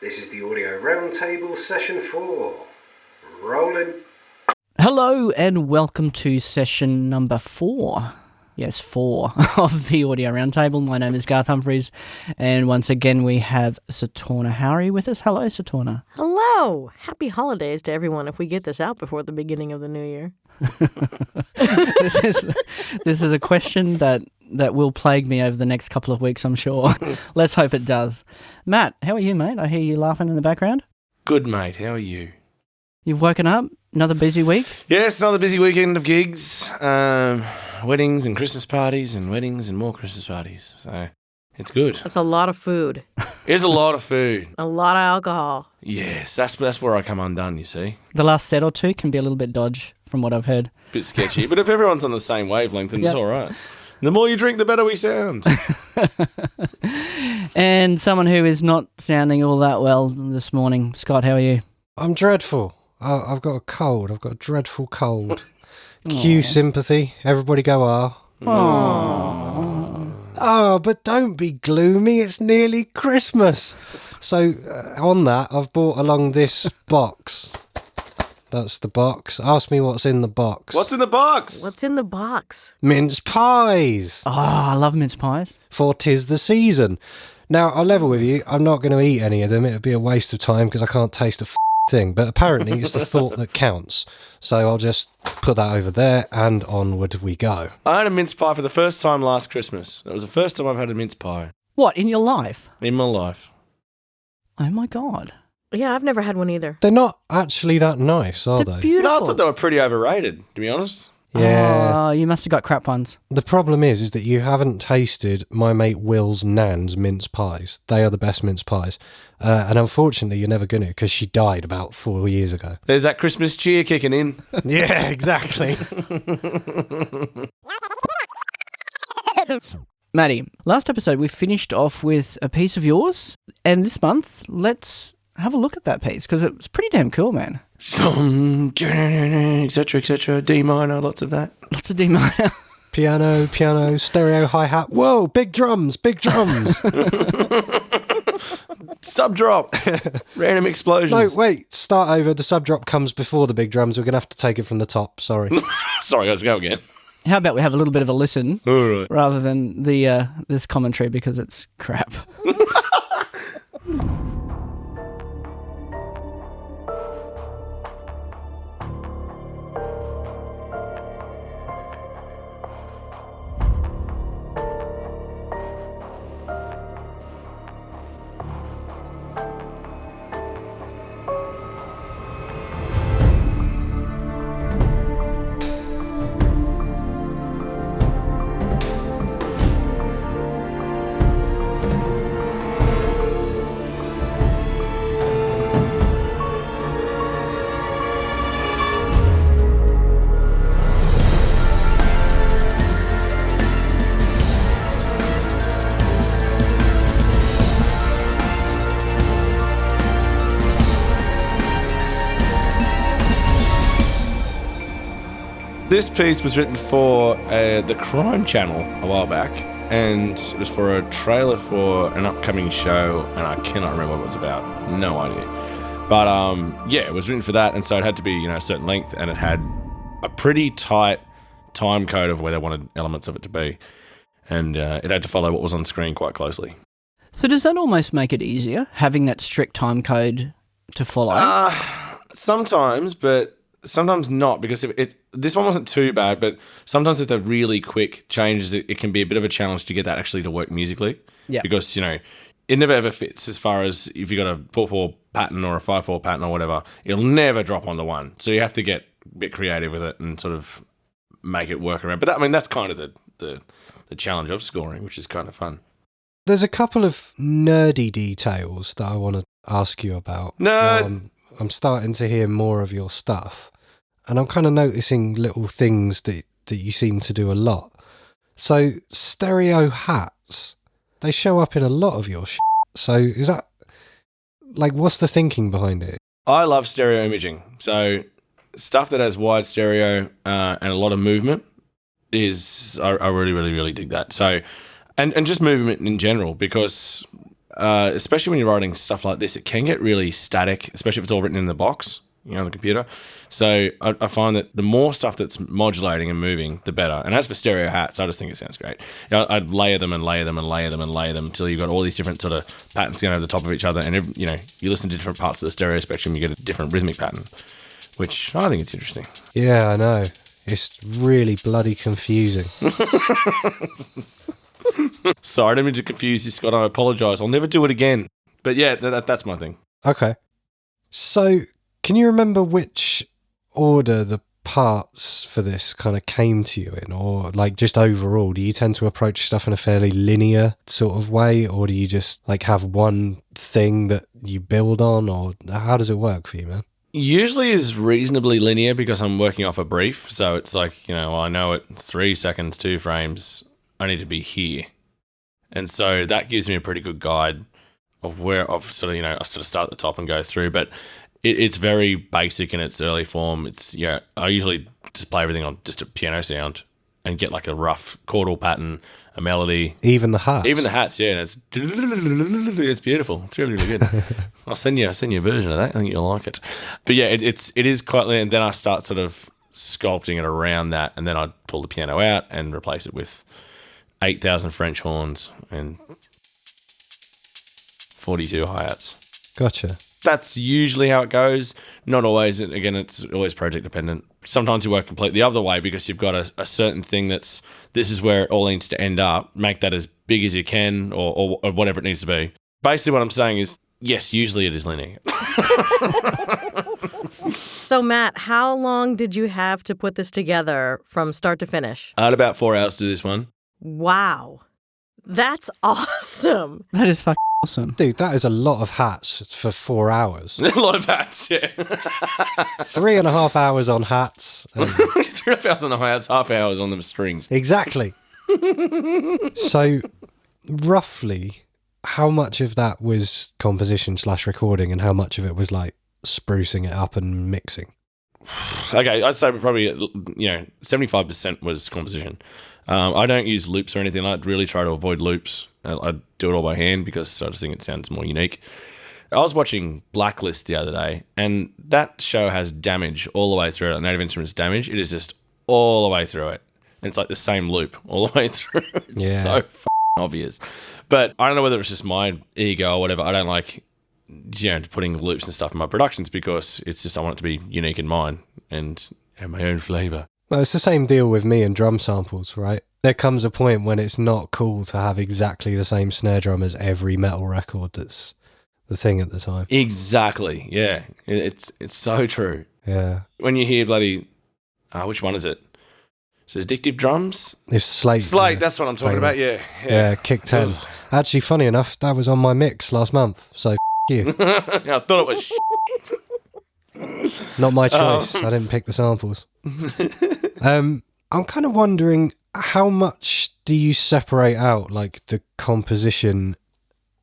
This is the Audio Roundtable Session 4. Rolling. Hello and welcome to session number 4. Yes, 4 of the Audio Roundtable. My name is Garth Humphries, and once again we have Satauna Harry with us. Hello, Satauna. Hello! Happy holidays to everyone if we get this out before the beginning of the new year. This is a question that will plague me over the next couple of weeks, I'm sure. Let's hope it does. Matt, how are you, mate? I hear you laughing in the background. Good, mate. How are you? You've woken up? Another busy week? Yes, another busy weekend of gigs. Weddings and Christmas parties and weddings and more Christmas parties. So it's good. That's a lot of food. It's a lot of food. A lot of alcohol. Yes, that's where I come undone, you see. The last set or two can be a little bit dodge, from what I've heard. Bit sketchy, but if everyone's on the same wavelength, then it's all right. The more you drink, the better we sound. And someone who is not sounding all that well this morning. Scott, how are you? I'm dreadful. I've got a cold. I've got a dreadful cold. Cue sympathy. Everybody go, ah. Oh, but don't be gloomy. It's nearly Christmas. So on that, I've brought along this box. That's the box. Ask me what's in the box. What's in the box? What's in the box? Mince pies. Oh, I love mince pies. For 'tis the season. Now, I'll level with you. I'm not going to eat any of them. It would be a waste of time because I can't taste a thing. But apparently it's the thought that counts. So I'll just put that over there and onward we go. I had a mince pie for the first time last Christmas. It was the first time I've had a mince pie. What, in your life? In my life. Oh my God. Yeah, I've never had one either. They're not actually that nice, are They're they? beautiful. No, I thought they were pretty overrated, to be honest. Yeah. Oh, you must have got crap ones. The problem is that you haven't tasted my mate Will's nan's mince pies. They are the best mince pies. And unfortunately, you're never going to because she died about 4 years ago. There's that Christmas cheer kicking in. Yeah, exactly. Maddie, last episode we finished off with a piece of yours, and this month, let's have a look at that piece because it's pretty damn cool, man. Etc., etc., D minor, lots of that. Lots of D minor. Piano, stereo, hi-hat. Whoa, big drums. Sub drop. Random explosions. No, wait, start over. The sub drop comes before the big drums. We're going to have to take it from the top. Sorry. Sorry, guys, go again. How about we have a little bit of a listen All right. rather than the this commentary because it's crap. This piece was written for the Crime Channel a while back, and it was for a trailer for an upcoming show, and I cannot remember what it was about. No idea. But yeah, it was written for that, and so it had to be a certain length, and it had a pretty tight time code of where they wanted elements of it to be, and it had to follow what was on screen quite closely. So does that almost make it easier, having that strict time code to follow? Sometimes, but sometimes not, because this one wasn't too bad, but sometimes if they're really quick changes, it can be a bit of a challenge to get that actually to work musically. Yeah. Because, it never ever fits as far as if you got a 4/4 pattern or a 5/4 pattern or whatever, it'll never drop onto one. So you have to get a bit creative with it and sort of make it work around. But that's kind of the challenge of scoring, which is kind of fun. There's a couple of nerdy details that I want to ask you about. Nerd! I'm starting to hear more of your stuff, and I'm kind of noticing little things that you seem to do a lot. So, stereo hats, they show up in a lot of your shit. So, is that, what's the thinking behind it? I love stereo imaging. So, stuff that has wide stereo and a lot of movement I really, really, really dig that. So, and just movement in general, because especially when you're writing stuff like this, it can get really static, especially if it's all written in the box, on the computer. So I find that the more stuff that's modulating and moving, the better. And as for stereo hats, I just think it sounds great. I'd layer them and layer them and layer them and layer them until you've got all these different sort of patterns going over the top of each other. And, you listen to different parts of the stereo spectrum, you get a different rhythmic pattern, which I think it's interesting. Yeah, I know. It's really bloody confusing. Sorry, I didn't mean to confuse you, Scott. I apologise. I'll never do it again. But yeah, that's my thing. Okay. So, can you remember which order the parts for this kind of came to you in? Or, like, just overall, do you tend to approach stuff in a fairly linear sort of way? Or do you just, like, have one thing that you build on? Or how does it work for you, man? Usually is reasonably linear because I'm working off a brief. So it's like, I know at 3 seconds, 2 frames, I need to be here. And so that gives me a pretty good guide of where I sort of start at the top and go through. But it's very basic in its early form. It's, I usually just play everything on just a piano sound and get like a rough chordal pattern, a melody. Even the hats? Even the hats, yeah. And it's beautiful. It's really, really good. I'll send you a version of that. I think you'll like it. But yeah, it is quite linear. And then I start sort of sculpting it around that, and then I pull the piano out and replace it with 8,000 French horns and 42 hi-hats. Gotcha. That's usually how it goes. Not always. Again, it's always project dependent. Sometimes you work completely the other way because you've got a certain thing this is where it all needs to end up. Make that as big as you can or whatever it needs to be. Basically what I'm saying is, yes, usually it is linear. So, Matt, how long did you have to put this together from start to finish? I had about 4 hours to do this one. Wow. That's awesome. That is fucking awesome. Dude, that is a lot of hats for 4 hours. A lot of hats, yeah. 3.5 hours on hats. 3.5 hours on the hi-hats, half hours on the strings. Exactly. So, roughly, how much of that was composition/recording and how much of it was like sprucing it up and mixing? Okay, I'd say probably 75% was composition. I don't use loops or anything. I'd really try to avoid loops. I do it all by hand because I just think it sounds more unique. I was watching Blacklist the other day, and that show has damage all the way through it. Native Instruments damage. It is just all the way through it. And it's like the same loop all the way through. It's so obvious. But I don't know whether it's just my ego or whatever. I don't like putting loops and stuff in my productions because it's just I want it to be unique in mine and have my own flavour. Well, it's the same deal with me and drum samples, right? There comes a point when it's not cool to have exactly the same snare drum as every metal record that's the thing at the time. Exactly, yeah. It's so true. Yeah. When you hear bloody... which one is it? Is it Addictive Drums? It's Slate. Slate, that's what I'm talking about, yeah. Yeah, Kick 10. Actually, funny enough, that was on my mix last month, so you. I thought it was Not my choice. I didn't pick the samples. I'm kind of wondering, how much do you separate out, like, the composition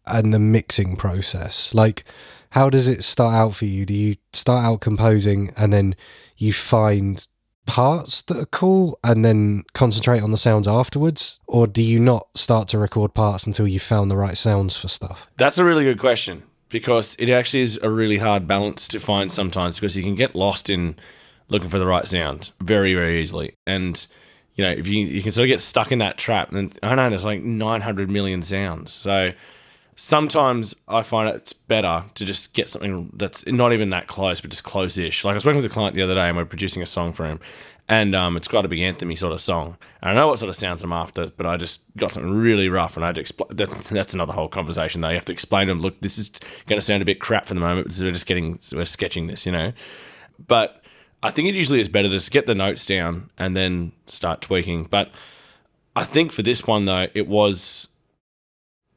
and the mixing process? Like, how does it start out for you? Do you start out composing and then you find parts that are cool and then concentrate on the sounds afterwards? Or do you not start to record parts until you've found the right sounds for stuff? That's a really good question, because it actually is a really hard balance to find sometimes, because you can get lost in looking for the right sound very, very easily. And, if you can sort of get stuck in that trap, and I know there's like 900 million sounds. So sometimes I find it's better to just get something that's not even that close, but just close-ish. Like I was working with a client the other day and we're producing a song for him, and it's got a big anthem-y sort of song. And I know what sort of sounds I'm after, but I just got something really rough, and I had to explain. That's another whole conversation though. You have to explain to them, look, this is going to sound a bit crap for the moment, but we're sketching this, But I think it usually is better to just get the notes down and then start tweaking. But I think for this one though, it was...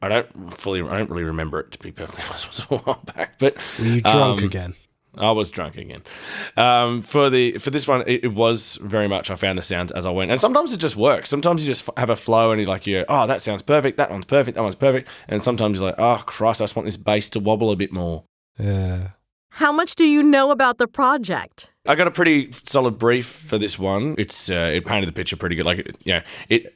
I don't really remember it, to be perfectly honest. It was a while back, but were you drunk again? I was drunk again. For this one, it was very much I found the sounds as I went, and sometimes it just works. Sometimes you just have a flow, and you're oh, that sounds perfect. That one's perfect. That one's perfect. And sometimes you're like, oh Christ, I just want this bass to wobble a bit more. Yeah. How much do you know about the project? I got a pretty solid brief for this one. It painted the picture pretty good. It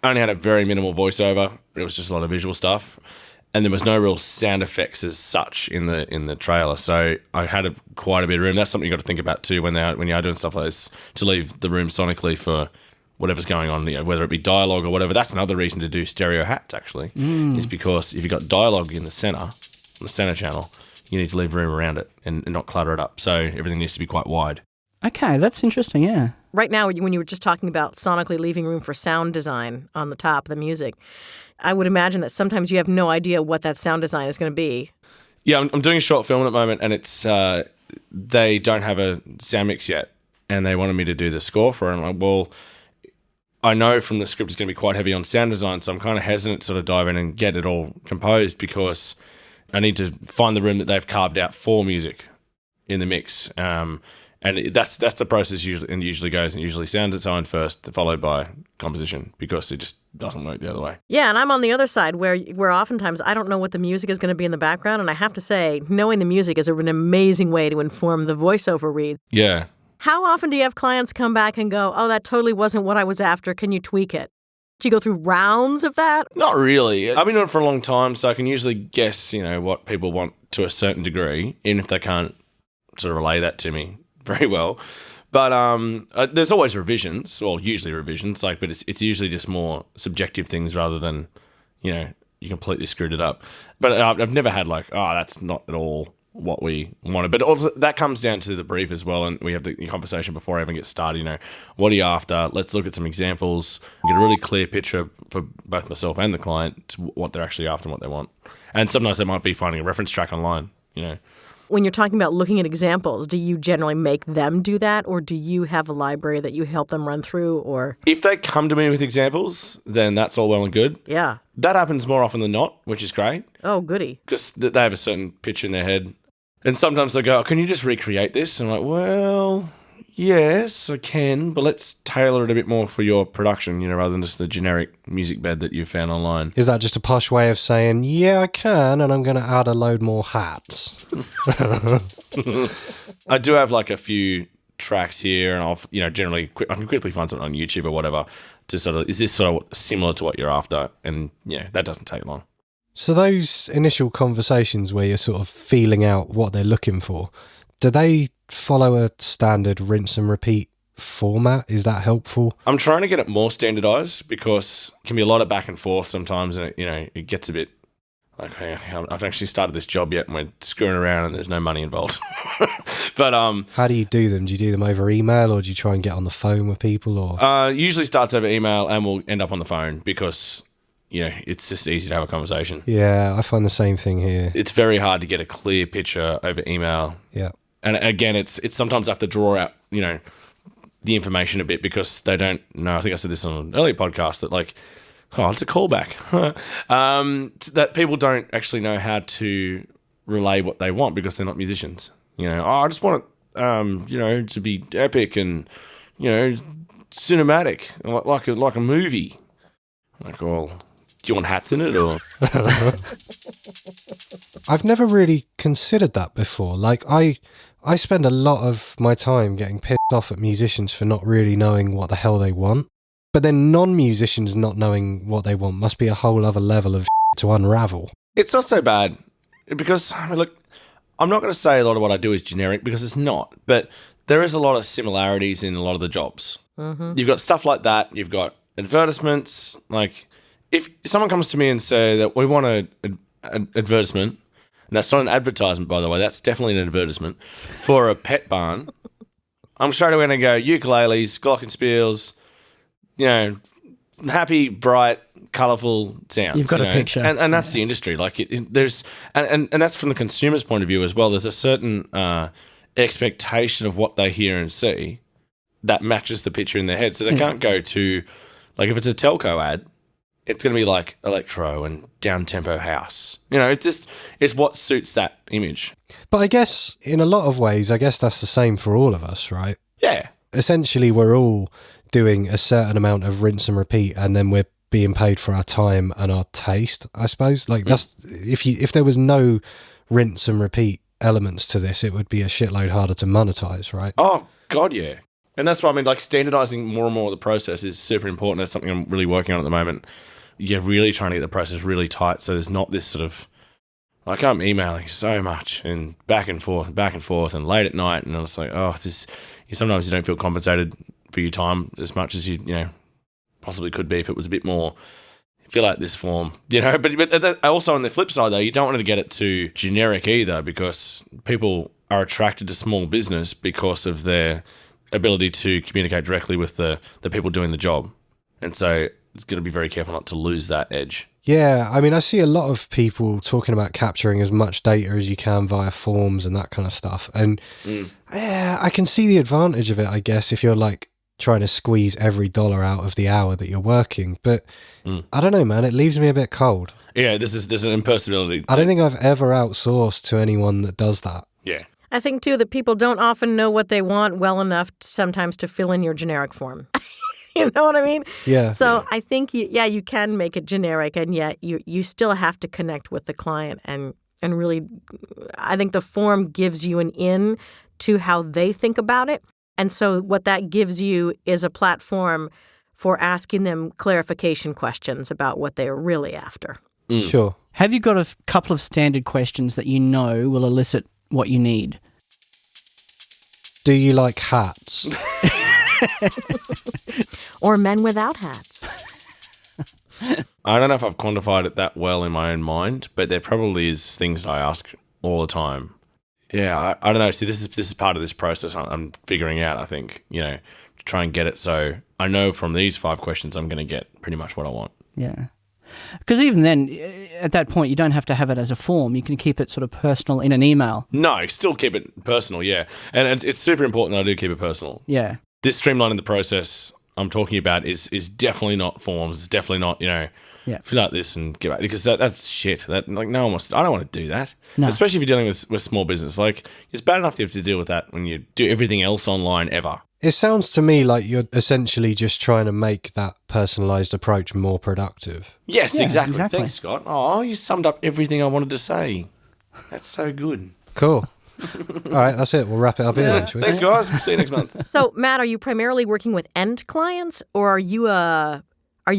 only had a very minimal voiceover. It was just a lot of visual stuff. and there was no real sound effects as such in the trailer. So I had quite a bit of room. That's something you got to think about too when you are doing stuff like this, to leave the room sonically for whatever's going on, whether it be dialogue or whatever. That's another reason to do stereo hats, actually, is because if you've got dialogue in the center channel, you need to leave room around it and not clutter it up. So everything needs to be quite wide. Okay, that's interesting, yeah. Right now, when you were just talking about sonically leaving room for sound design on the top of the music, I would imagine that sometimes you have no idea what that sound design is going to be. Yeah, I'm doing a short film at the moment, and it's they don't have a sound mix yet, and they wanted me to do the score for it. I'm like, well, I know from the script it's going to be quite heavy on sound design, so I'm kind of hesitant to sort of dive in and get it all composed because I need to find the room that they've carved out for music in the mix. And that's the process usually goes, and usually sound design first, followed by composition, because it just doesn't work the other way. Yeah, and I'm on the other side where oftentimes I don't know what the music is going to be in the background, and I have to say, knowing the music is an amazing way to inform the voiceover read. Yeah. How often do you have clients come back and go, oh, that totally wasn't what I was after, can you tweak it? Do you go through rounds of that? Not really. I've been doing it for a long time, so I can usually guess, what people want to a certain degree, even if they can't sort of relay that to me very well. But there's always revisions, or usually revisions, but it's usually just more subjective things rather than, you completely screwed it up. But I've never had that's not at all what we wanted. But also that comes down to the brief as well, and we have the conversation before I even get started. What are you after? Let's look at some examples, get a really clear picture for both myself and the client to what they're actually after and what they want. And sometimes they might be finding a reference track online, When you're talking about looking at examples, do you generally make them do that, or do you have a library that you help them run through? Or if they come to me with examples, then that's all well and good. Yeah. That happens more often than not, which is great. Oh, goody. Because they have a certain picture in their head. And sometimes they go, oh, can you just recreate this? And I'm like, well, yes, I can, but let's tailor it a bit more for your production, rather than just the generic music bed that you've found online. Is that just a posh way of saying, yeah, I can, and I'm going to add a load more hats? I do have a few tracks here, and I'll, generally, I can quickly find something on YouTube or whatever to sort of, is this sort of similar to what you're after? And that doesn't take long. So those initial conversations where you're sort of feeling out what they're looking for, do they follow a standard rinse and repeat format? Is that helpful? I'm trying to get it more standardized because it can be a lot of back and forth sometimes, and it gets a bit like, hey, I've actually started this job yet and we're screwing around and there's no money involved. But how do you do them? Do you do them over email, or do you try and get on the phone with people? Or usually starts over email and we'll end up on the phone because it's just easy to have a conversation. Yeah, I find the same thing here. It's very hard to get a clear picture over email. Yeah. And again, it's sometimes I have to draw out, the information a bit because they don't know. I think I said this on an earlier podcast that it's a callback. That people don't actually know how to relay what they want because they're not musicians. I just want it, to be epic and, cinematic, like a movie. Well, do you want hats in it or? I've never really considered that before. I spend a lot of my time getting pissed off at musicians for not really knowing what the hell they want. But then non-musicians not knowing what they want must be a whole other level of to unravel. It's not so bad because, look, I'm not going to say a lot of what I do is generic because it's not. But there is a lot of similarities in a lot of the jobs. Mm-hmm. You've got stuff like that. You've got advertisements. If someone comes to me and say that we want an advertisement, and that's not an advertisement, by the way, that's definitely an advertisement, for a pet barn, I'm straight away going to go ukuleles, glockenspiels, happy, bright, colourful sounds. You've got a picture. And that's the industry. There's and that's from the consumer's point of view as well. There's a certain expectation of what they hear and see that matches the picture in their head. So they can't go to, if it's a telco ad, it's going to be like electro and down-tempo house. It's what suits that image. But I guess in a lot of ways, that's the same for all of us, right? Yeah. Essentially, we're all doing a certain amount of rinse and repeat, and then we're being paid for our time and our taste, I suppose. That's if there was no rinse and repeat elements to this, it would be a shitload harder to monetize, right? Oh, God, yeah. And that's why standardizing more and more of the process is super important. That's something I'm really working on at the moment. you're really trying to get the process really tight. So there's not this sort of, like, I'm emailing so much and back and forth and late at night. And I was like, oh, sometimes you don't feel compensated for your time as much as you possibly could be if it was a bit more fill out this form, but also on the flip side though, you don't want to get it too generic either, because people are attracted to small business because of their ability to communicate directly with the people doing the job. And so it's going to be very careful not to lose that edge. Yeah, I mean, I see a lot of people talking about capturing as much data as you can via forms and that kind of stuff. And yeah, I can see the advantage of it, I guess, if you're like trying to squeeze every dollar out of the hour that you're working. But I don't know, man, it leaves me a bit cold. Yeah, there's an impersonality. I don't think I've ever outsourced to anyone that does that. Yeah. I think, too, that people don't often know what they want well enough sometimes to fill in your generic form. You know what I mean? Yeah. So I think, you can make it generic, and yet you still have to connect with the client. And really, I think the form gives you an in to how they think about it. And so what that gives you is a platform for asking them clarification questions about what they're really after. Sure. Have you got a couple of standard questions that you know will elicit what you need? Do you like hats? Or men without hats. I don't know if I've quantified it that well in my own mind, but there probably is things I ask all the time. Yeah, I don't know. See, this is part of this process I'm figuring out, I think, to try and get it so I know from these 5 questions I'm going to get pretty much what I want. Yeah. Because even then, at that point, you don't have to have it as a form. You can keep it sort of personal in an email. No, still keep it personal, yeah. And it's super important that I do keep it personal. Yeah. This streamlining the process I'm talking about is definitely not forms. It's definitely not, fill out this and get back. Because that's shit. No one wants. I don't want to do that. No. Especially if you're dealing with small business. Like, it's bad enough you have to deal with that when you do everything else online ever. It sounds to me like you're essentially just trying to make that personalised approach more productive. Yes, Yeah, exactly. exactly. Thanks, Scott. Oh, you summed up everything I wanted to say. That's so good. Cool. All right, that's it. We'll wrap it up here then, shall we? Thanks, guys. See you next month. So, Matt, are you primarily working with end clients, or are you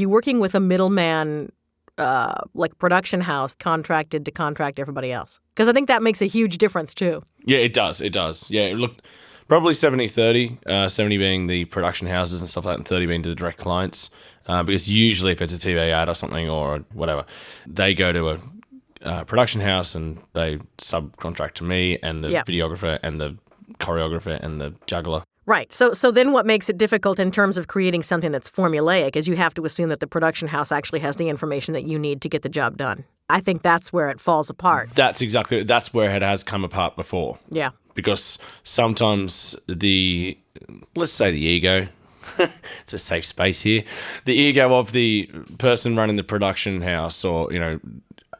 working with a middleman, like production house, contracted to contract everybody else? Because I think that makes a huge difference too. Yeah, it does. It does. Yeah, look, probably 70-30, 70 being the production houses and stuff like that, and 30 being to the direct clients. Because usually if it's a TV ad or something or whatever, they go to a production house and they subcontract to me and the videographer and the choreographer and the juggler. Right. So then what makes it difficult in terms of creating something that's formulaic is you have to assume that the production house actually has the information that you need to get the job done. I think that's where it falls apart. That's where it has come apart before. Yeah. Because sometimes let's say the ego, it's a safe space here, the ego of the person running the production house or,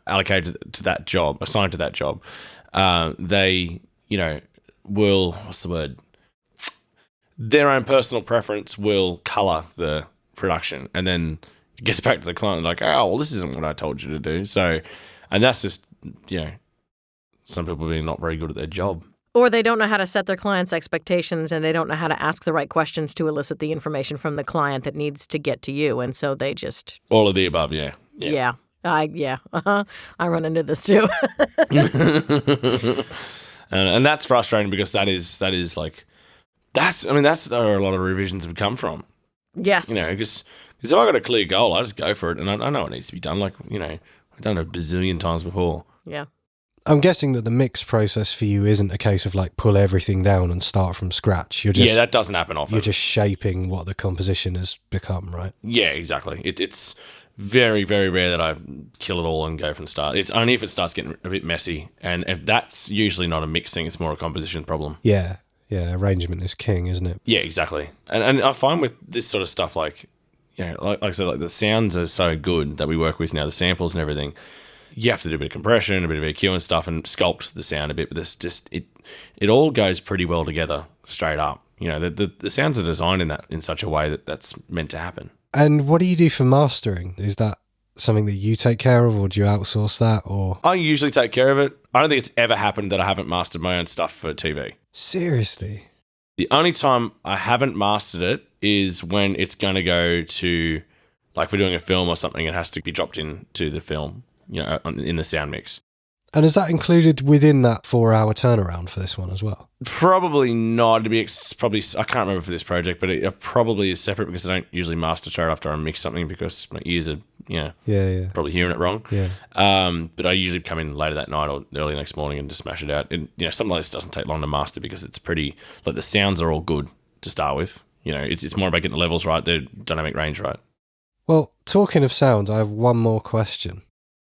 allocated to that job, assigned to that job, they, will, what's the word? Their own personal preference will colour the production, and then it gets back to the client like, oh, well, this isn't what I told you to do. So, and that's just, some people being not very good at their job. Or they don't know how to set their clients' expectations, and they don't know how to ask the right questions to elicit the information from the client that needs to get to you. And so they just... All of the above, yeah. I run into this too. And that's frustrating because that is like, that's where a lot of revisions have come from. Yes. Because if I got a clear goal, I just go for it, and I know it needs to be done. Like, I've done it a bazillion times before. Yeah. I'm guessing that the mix process for you isn't a case of like pull everything down and start from scratch. Yeah, that doesn't happen often. You're just shaping what the composition has become, right? Yeah, exactly. It's very, very rare that I kill it all and go from the start. It's only if it starts getting a bit messy, and if that's usually not a mix thing, it's more a composition problem. Yeah, arrangement is king, isn't it? Yeah, exactly. And I find with this sort of stuff, like, like I said, like the sounds are so good that we work with now, the samples and everything. You have to do a bit of compression, a bit of EQ and stuff, and sculpt the sound a bit. But it all goes pretty well together, straight up. The sounds are designed in such a way that that's meant to happen. And what do you do for mastering? Is that something that you take care of, or do you outsource that? Or I usually take care of it. I don't think it's ever happened that I haven't mastered my own stuff for TV. Seriously? The only time I haven't mastered it is when it's going to go to Like if we're doing a film or something, it has to be dropped into the film, in the sound mix. And is that included within that 4-hour turnaround for this one as well? Probably not. It'd be probably, I can't remember for this project, but it probably is separate because I don't usually master straight after I mix something because my ears are, probably hearing it wrong. Yeah. But I usually come in later that night or early next morning and just smash it out. And, something like this doesn't take long to master because it's pretty, like the sounds are all good to start with. It's more about getting the levels right, the dynamic range right. Well, talking of sounds, I have one more question.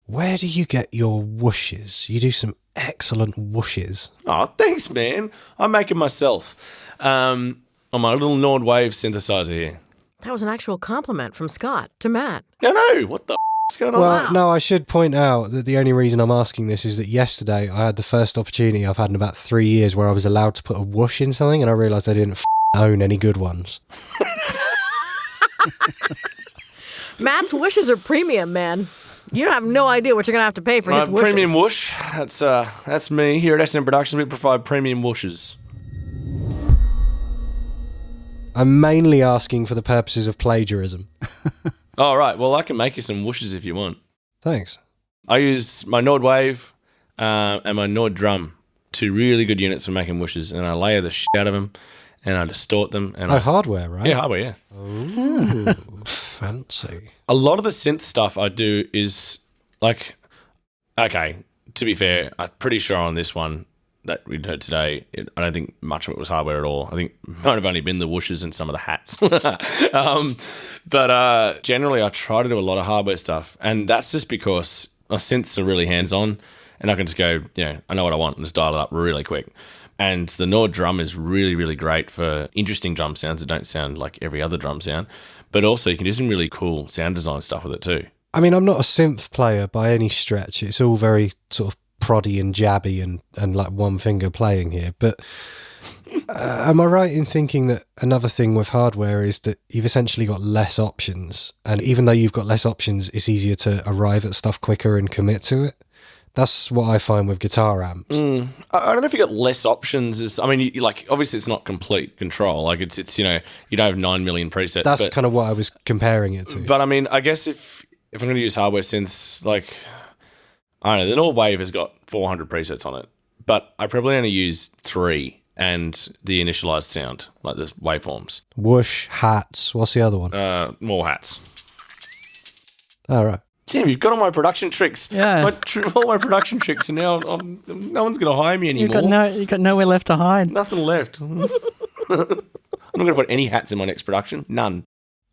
Where do you get your whooshes? You do some excellent whooshes. Oh, thanks, man. I make it myself on my little Nord Wave synthesizer here. That was an actual compliment from Scott to Matt. No, what the is going on? Well, no, I should point out that the only reason I'm asking this is that yesterday I had the first opportunity I've had in about 3 years where I was allowed to put a whoosh in something, and I realised I didn't own any good ones. Matt's wishes are premium, man. You have no idea what you're going to have to pay for his wishes. Premium whoosh. That's me. Here at SM Productions, we provide premium whooshes. I'm mainly asking for the purposes of plagiarism. All right. Well, I can make you some whooshes if you want. Thanks. I use my Nord Wave and my Nord Drum, 2 really good units for making whooshes, and I layer the shit out of them, and I distort them. And hardware, right? Yeah, hardware, yeah. Ooh, fancy. A lot of the synth stuff I do is like, okay, to be fair, I'm pretty sure on this one that we heard today, I don't think much of it was hardware at all. I think it might have only been the whooshes and some of the hats. But generally, I try to do a lot of hardware stuff, and that's just because my synths are really hands-on, and I can just go, I know what I want, and just dial it up really quick. And the Nord drum is really, really great for interesting drum sounds that don't sound like every other drum sound. But also you can do some really cool sound design stuff with it too. I mean, I'm not a synth player by any stretch. It's all very sort of proddy and jabby and like one finger playing here. But am I right in thinking that another thing with hardware is that you've essentially got less options? And even though you've got less options, it's easier to arrive at stuff quicker and commit to it? That's what I find with guitar amps. I don't know if you got less options. You like obviously it's not complete control. Like it's you don't have 9 million presets. That's kind of what I was comparing it to. But I guess if I'm going to use hardware synths, like I don't know, the Nord Wave has got 400 presets on it, but I probably only use 3 and the initialized sound, like the waveforms. Whoosh, hats. What's the other one? More hats. All right. Damn, you've got all my production tricks. Yeah. All my production tricks, and now no one's going to hire me anymore. You've got nowhere left to hide. Nothing left. I'm not going to put any hats in my next production. None.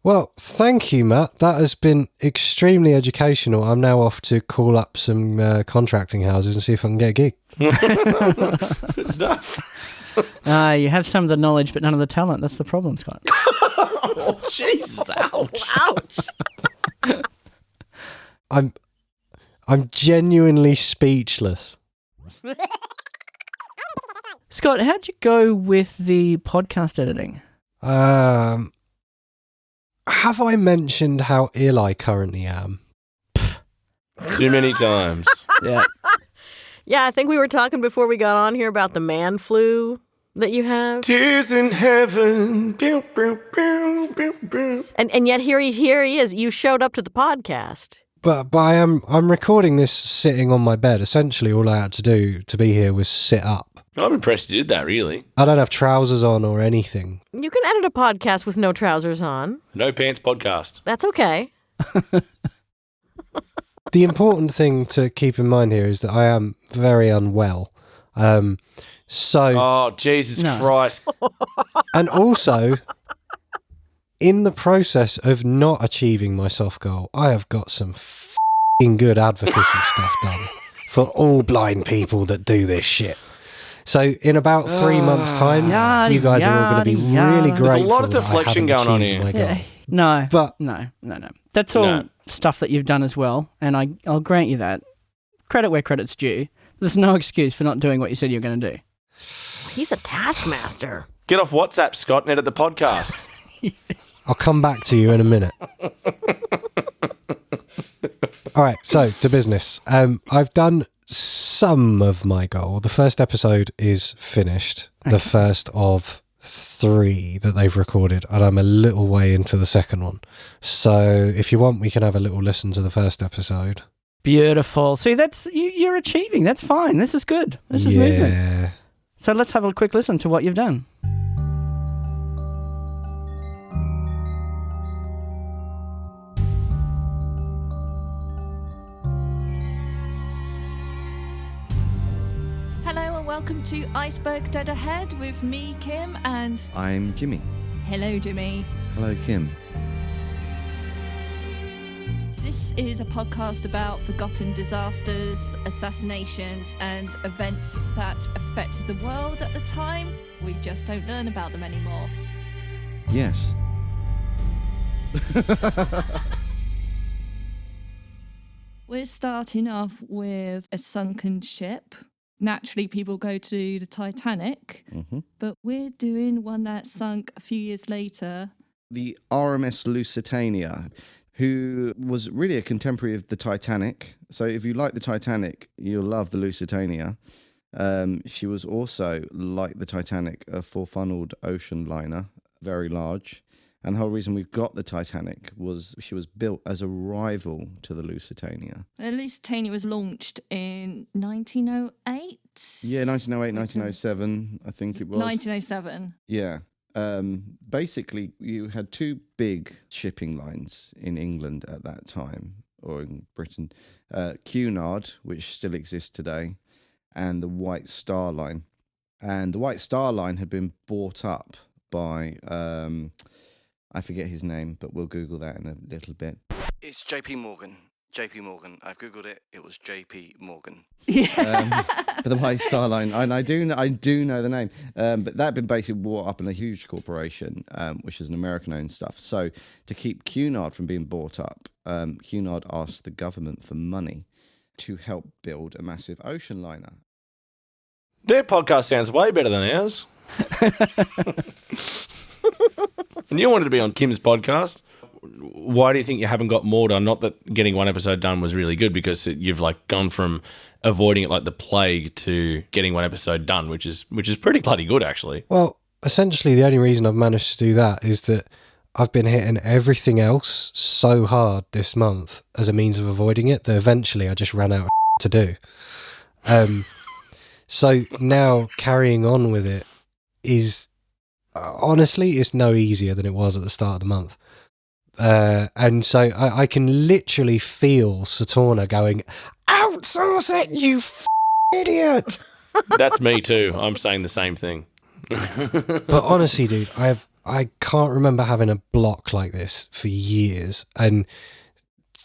Well, thank you, Matt. That has been extremely educational. I'm now off to call up some contracting houses and see if I can get a gig. Good stuff. You have some of the knowledge, but none of the talent. That's the problem, Scott. Oh, Jesus. Ouch. Ouch. I'm genuinely speechless. Scott, how'd you go with the podcast editing? Have I mentioned how ill I currently am? Too many times. Yeah. Yeah, I think we were talking before we got on here about the man flu that you have. Tears in heaven. And yet here he is. You showed up to the podcast. But I'm recording this sitting on my bed. Essentially, all I had to do to be here was sit up. I'm impressed you did that, really. I don't have trousers on or anything. You can edit a podcast with no trousers on. No Pants podcast. That's okay. The important thing to keep in mind here is that I am very unwell. Oh, Jesus Christ. And also, in the process of not achieving my soft goal, I have got some f***ing good advocacy stuff done for all blind people that do this shit. So in about 3 months' time, you guys are all going to be really grateful. There's a lot of deflection going on here. Yeah. No, but no. That's all stuff that you've done as well, and I'll grant you that. Credit where credit's due. There's no excuse for not doing what you said you were going to do. He's a taskmaster. Get off WhatsApp, Scott, and edit the podcast. I'll come back to you in a minute. All right, so to business. I've done some of my goal. The first episode is finished. The first of 3 that they've recorded, and I'm a little way into the second one. So if you want, we can have a little listen to the first episode. Beautiful. See, that's you're achieving. That's fine. This is good. This is movement. So let's have a quick listen to what you've done. Hello and welcome to Iceberg Dead Ahead with me, Kim, and... I'm Jimmy. Hello, Jimmy. Hello, Kim. This is a podcast about forgotten disasters, assassinations, and events that affected the world at the time. We just don't learn about them anymore. Yes. We're starting off with a sunken ship. Naturally, people go to the Titanic, but we're doing one that sunk a few years later. The RMS Lusitania, who was really a contemporary of the Titanic. So if you like the Titanic, you'll love the Lusitania. She was also, like the Titanic, a four-funneled ocean liner, very large. And the whole reason we've got the Titanic was she was built as a rival to the Lusitania. The Lusitania was launched in 1908? Yeah, 1908, 1907, I think it was. 1907. Yeah. Basically, you had two big shipping lines in England at that time, or in Britain. Cunard, which still exists today, and the White Star Line. And the White Star Line had been bought up by... I forget his name, but we'll Google that in a little bit. It's JP Morgan. JP Morgan. I've Googled it. It was JP Morgan. Yeah. But the White Star Line, and I do know the name. But that had been basically bought up in a huge corporation, which is an American-owned stuff. So to keep Cunard from being bought up, Cunard asked the government for money to help build a massive ocean liner. Their podcast sounds way better than ours. And you wanted to be on Kim's podcast. Why do you think you haven't got more done? Not that getting one episode done was really good, because you've like gone from avoiding it like the plague to getting one episode done, which is pretty bloody good, actually. Well, essentially the only reason I've managed to do that is that I've been hitting everything else so hard this month as a means of avoiding it that eventually I just ran out of to do. So now carrying on with it is... honestly, it's no easier than it was at the start of the month. And so I can literally feel Satauna going, outsource it, you idiot! That's me too. I'm saying the same thing. But honestly, dude, I can't remember having a block like this for years. And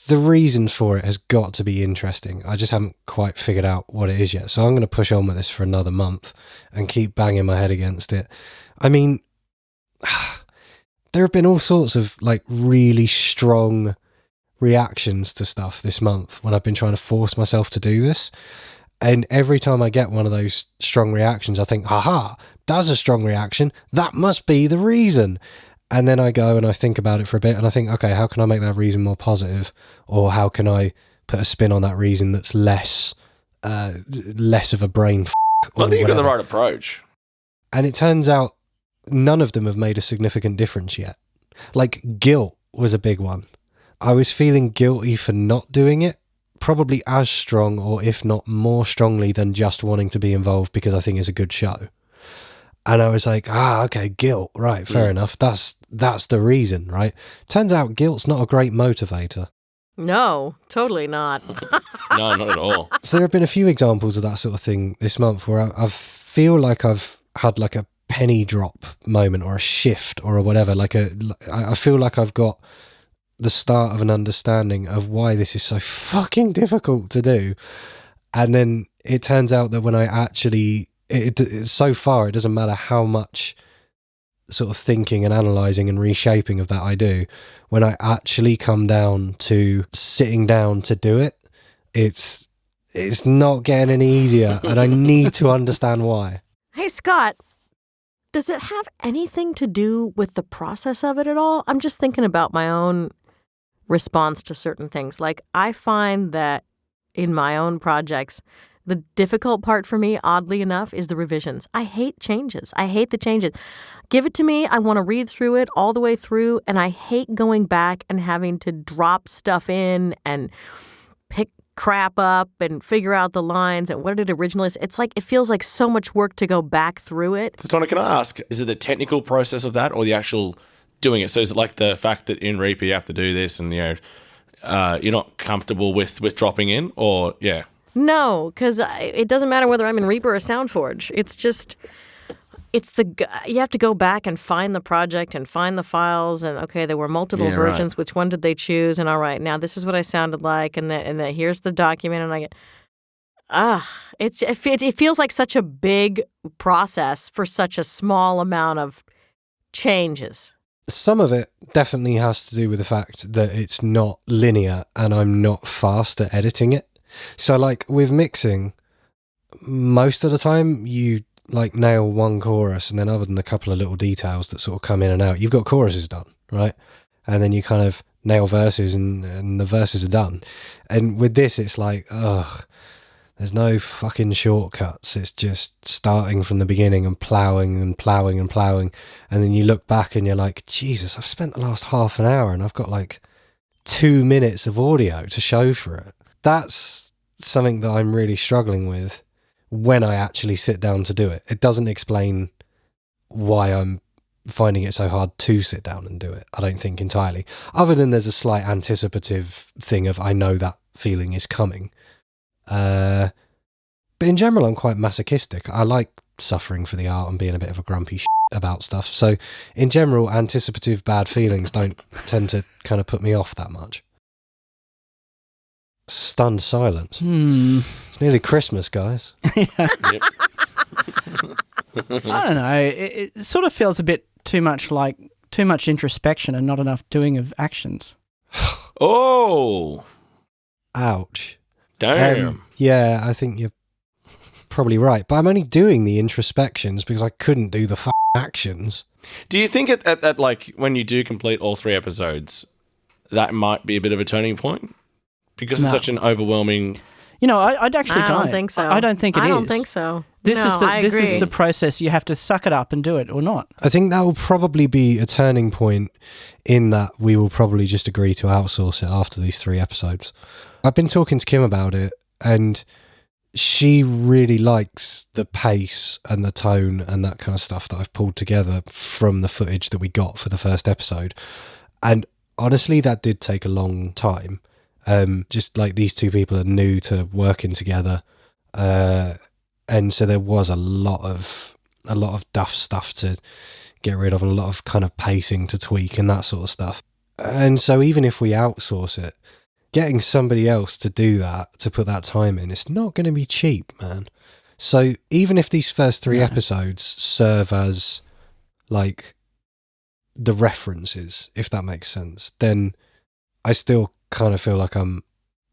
the reasons for it has got to be interesting. I just haven't quite figured out what it is yet. So I'm going to push on with this for another month and keep banging my head against it. I mean, there have been all sorts of like really strong reactions to stuff this month when I've been trying to force myself to do this. And every time I get one of those strong reactions, I think, haha, that's a strong reaction. That must be the reason. And then I go and I think about it for a bit and I think, okay, how can I make that reason more positive? Or how can I put a spin on that reason that's less of a brain f***? I think you've got the right approach. And it turns out none of them have made a significant difference yet. Like, guilt was a big one. I was feeling guilty for not doing it, probably as strong, or if not more strongly than just wanting to be involved because I think it's a good show. And I was like, okay, guilt, right, fair enough. That's the reason, right? Turns out guilt's not a great motivator. No, totally not. No, not at all. So there have been a few examples of that sort of thing this month where I feel like I've had like a penny drop moment or a shift or whatever. I feel like I've got the start of an understanding of why this is so fucking difficult to do. And then it turns out that when I actually, so far, it doesn't matter how much sort of thinking and analysing and reshaping of that I do, when I actually come down to sitting down to do it, it's not getting any easier, and I need to understand why. Hey, Scott, does it have anything to do with the process of it at all? I'm just thinking about my own response to certain things. Like, I find that in my own projects, The difficult part for me, oddly enough, is the revisions. I hate changes. I hate the changes. Give it to me. I want to read through it all the way through, and I hate going back and having to drop stuff in and pick crap up and figure out the lines and what it originally is. It's like, it feels like so much work to go back through it. So, Tony, can I ask, is it the technical process of that or the actual doing it? So is it like the fact that in Reaper you have to do this and, you're not comfortable with dropping in, or, yeah? No, because it doesn't matter whether I'm in Reaper or SoundForge. It's just... you have to go back and find the project and find the files, and okay, there were multiple versions. Right. Which one did they choose? And all right, now this is what I sounded like, and here's the document, and I get it feels like such a big process for such a small amount of changes. Some of it definitely has to do with the fact that it's not linear, and I'm not fast at editing it. So, like with mixing, most of the time you like nail one chorus, and then other than a couple of little details that sort of come in and out, you've got choruses done, right? And then you kind of nail verses, and the verses are done. And with this, it's like, there's no fucking shortcuts. It's just starting from the beginning and ploughing and ploughing and ploughing. And then you look back and you're like, Jesus, I've spent the last half an hour and I've got like 2 minutes of audio to show for it. That's something that I'm really struggling with when I actually sit down to do it. It doesn't explain why I'm finding it so hard to sit down and do it, I don't think, entirely. Other than there's a slight anticipative thing of I know that feeling is coming. But in general, I'm quite masochistic. I like suffering for the art and being a bit of a grumpy about stuff. So in general, anticipative bad feelings don't tend to kind of put me off that much. Stunned silence. It's nearly Christmas, guys. I don't know. It sort of feels a bit too much introspection and not enough doing of actions. Oh. Ouch. Damn. Yeah, I think you're probably right. But I'm only doing the introspections because I couldn't do the actions. Do you think at like when you do complete all 3 episodes, that might be a bit of a turning point? Because it's such an overwhelming... I don't think so. I don't think it is. I don't think so. This is the process. You have to suck it up and do it or not. I think that will probably be a turning point in that we will probably just agree to outsource it after these 3 episodes. I've been talking to Kim about it, and she really likes the pace and the tone and that kind of stuff that I've pulled together from the footage that we got for the first episode. And honestly, that did take a long time. Just like these 2 people are new to working together, and so there was a lot of duff stuff to get rid of, and a lot of kind of pacing to tweak and that sort of stuff. And so even if we outsource it, getting somebody else to do that, to put that time in, it's not going to be cheap, man. So even if these first 3 episodes serve as like the references, if that makes sense, then I still kind of feel like I'm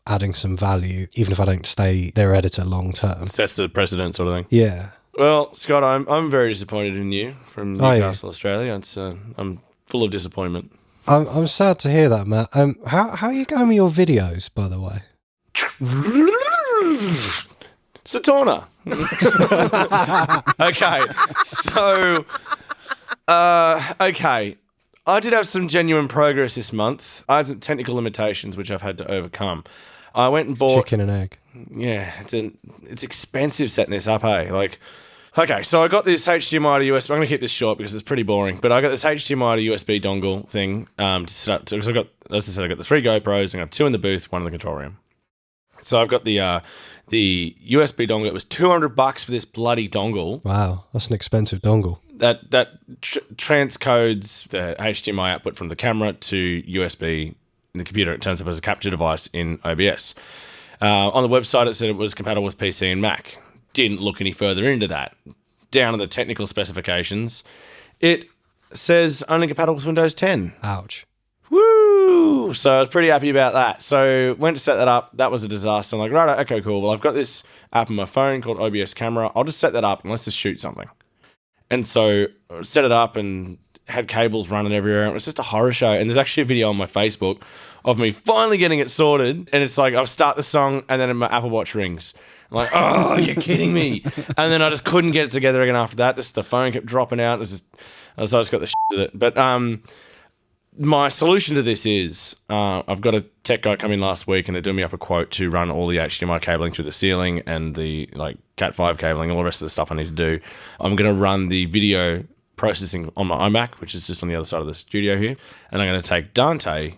adding some value, even if I don't stay their editor long term. That's the precedent sort of thing. Yeah. Well, Scott, I'm very disappointed in you from Newcastle, Australia. I'm full of disappointment. I'm sad to hear that, Matt. How are you going with your videos, by the way? Satauna. Okay. I did have some genuine progress this month. I had some technical limitations which I've had to overcome. I went and bought... Chicken and egg. Yeah, it's expensive setting this up, hey? Like, okay, so I got this HDMI to USB... I'm going to keep this short because it's pretty boring, but I got this HDMI to USB dongle thing to set up... Because I got the 3 GoPros, and I have 2 in the booth, 1 in the control room. So I've got the USB dongle. It was $200 for this bloody dongle. Wow, that's an expensive dongle. That transcodes the HDMI output from the camera to USB in the computer. It turns up as a capture device in OBS. On the website, it said it was compatible with PC and Mac. Didn't look any further into that. Down in the technical specifications, it says only compatible with Windows 10. Ouch. Woo! So I was pretty happy about that. So went to set that up. That was a disaster. I'm like, right, okay, cool. Well, I've got this app on my phone called OBS Camera. I'll just set that up and let's just shoot something. And so I set it up and had cables running everywhere. It was just a horror show. And there's actually a video on my Facebook of me finally getting it sorted. And it's like, I'll start the song and then my Apple Watch rings. I'm I'm like, oh, you're kidding me. And then I just couldn't get it together again after that. Just the phone kept dropping out. So I just got the shit with it. But my solution to this is I've got a tech guy come in last week and they're doing me up a quote to run all the HDMI cabling through the ceiling and the Cat5 cabling, all the rest of the stuff I need to do. I'm going to run the video processing on my iMac, which is just on the other side of the studio here. And I'm going to take Dante,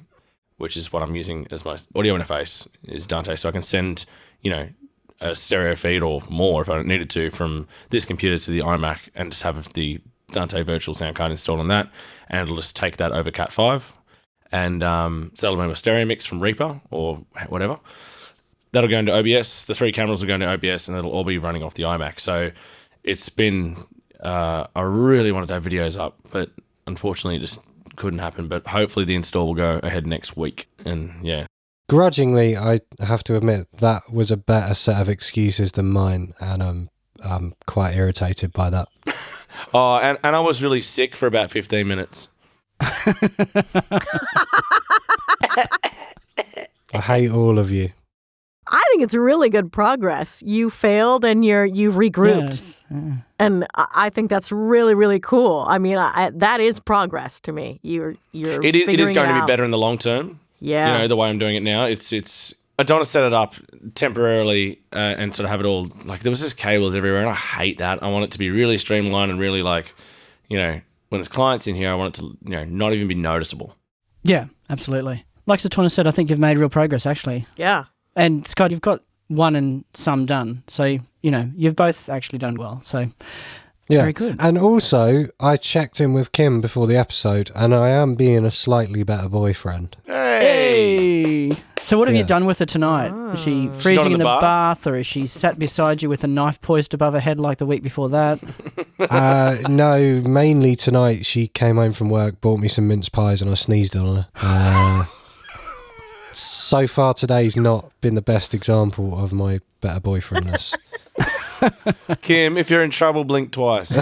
which is what I'm using as my audio interface, is Dante. So I can send, a stereo feed or more if I needed to from this computer to the iMac and just have the Dante virtual sound card installed on that, and it'll just take that over Cat5 and so that'll be my stereo mix from Reaper or whatever. That'll go into OBS. The 3 cameras will go into OBS and it'll all be running off the iMac. So it's been, I really wanted to have videos up, but unfortunately it just couldn't happen. But hopefully the install will go ahead next week. And yeah. Grudgingly, I have to admit that was a better set of excuses than mine, and I'm quite irritated by that. Oh, and I was really sick for about 15 minutes. I hate all of you. I think it's really good progress. You failed and you've regrouped. Yes. Yeah. And I think that's really, really cool. I mean, that is progress to me. It is going to be better in the long term. Yeah. The way I'm doing it now, it's. I don't want to set it up temporarily and sort of have it all there was just cables everywhere, and I hate that. I want it to be really streamlined and really when there's clients in here, I want it to not even be noticeable. Yeah, absolutely. Like Satauna said, I think you've made real progress actually. Yeah. And Scott, you've got one and some done, so you've both actually done well. So. Yeah, very good. And also, I checked in with Kim before the episode, and I am being a slightly better boyfriend. Hey! So what have you done with her tonight? Is she freezing in the bath, or is she sat beside you with a knife poised above her head like the week before that? No, mainly tonight she came home from work, bought me some mince pies, and I sneezed on her. So far today's not been the best example of my better boyfriendness. Kim, if you're in trouble, blink twice.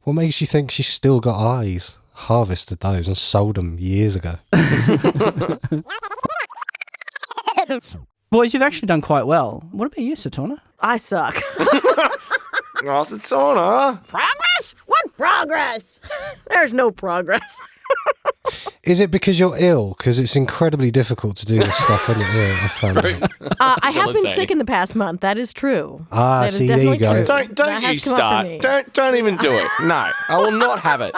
What makes you think she's still got eyes? Harvested those and sold them years ago. Boys, you've actually done quite well. What about you, Satauna? I suck. Oh, Satauna. Progress? What progress? There's no progress. Is it because you're ill? Because it's incredibly difficult to do this stuff when you're ill. I found out. I have been sick in the past month. That is true. That is see, there you go. True. Don't you start. Don't even do it. No, I will not have it.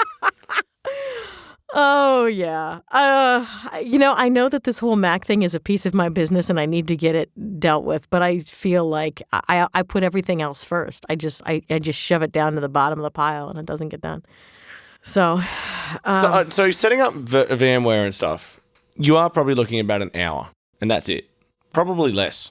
Oh, yeah. I know that this whole Mac thing is a piece of my business and I need to get it dealt with, but I feel like I put everything else first. I just shove it down to the bottom of the pile and it doesn't get done. So setting up VMware and stuff, you are probably looking at about an hour, and that's it. Probably less.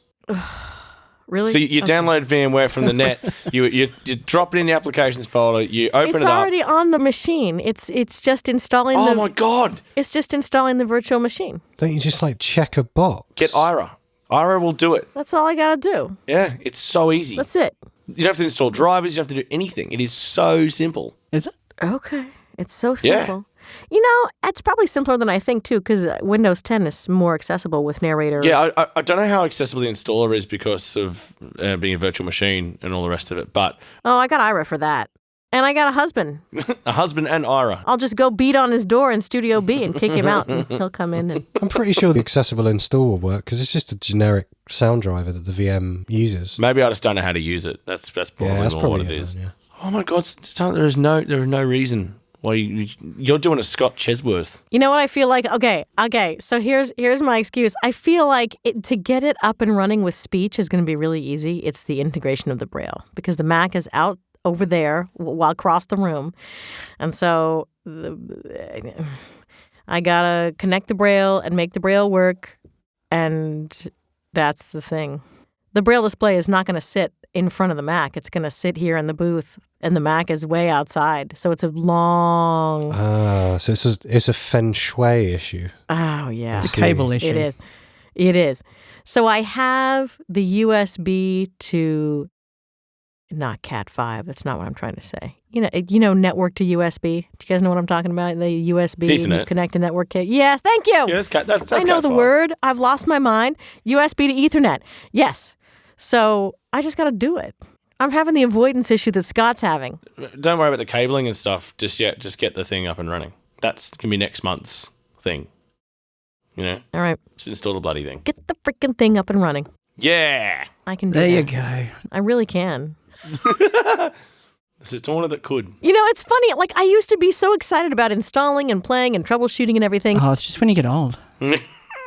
Really? So you download VMware from the net, you drop it in the applications folder, you open it up. It's already on the machine. It's just installing Oh my God. It's just installing the virtual machine. Don't you just check a box? Get Ira. Ira will do it. That's all I got to do. Yeah, it's so easy. That's it. You don't have to install drivers, you don't have to do anything. It is so simple. Is it? Okay. It's so simple. Yeah. It's probably simpler than I think, too, because Windows 10 is more accessible with Narrator. Yeah, I don't know how accessible the installer is because of being a virtual machine and all the rest of it, but... Oh, I got Ira for that. And I got a husband. A husband and Ira. I'll just go beat on his door in Studio B and kick him out, and he'll come in. And I'm pretty sure the accessible install will work because it's just a generic sound driver that the VM uses. Maybe I just don't know how to use it. That's probably what it is. Then, yeah. Oh my God, there is no reason why you're doing a Scott Chesworth. You know what I feel like? Okay. So here's my excuse. I feel like to get it up and running with speech is going to be really easy. It's the integration of the Braille because the Mac is out over there while across the room, and so I gotta connect the Braille and make the Braille work, and that's the thing. The Braille display is not going to sit in front of the Mac. It's going to sit here in the booth, and the Mac is way outside. So it's a long... so it's a feng shui issue. Oh, yeah. It's a cable issue. It is. So I have the USB to... Not Cat 5. That's not what I'm trying to say. You know, network to USB. Do you guys know what I'm talking about? The USB Ethernet. Connect to network cable. Yes, thank you. Yeah, that's I know Cat the 5. word. I've lost my mind. USB to Ethernet. Yes. So I just got to do it. I'm having the avoidance issue that Scott's having. Don't worry about the cabling and stuff just yet. Just get the thing up and running. That's going to be next month's thing. You know? All right. Just install the bloody thing. Get the freaking thing up and running. Yeah. I can do There you that. go. I really can. This is one that could. You know, it's funny. Like, I used to be so excited about installing and playing and troubleshooting and everything. Oh, it's just when you get old.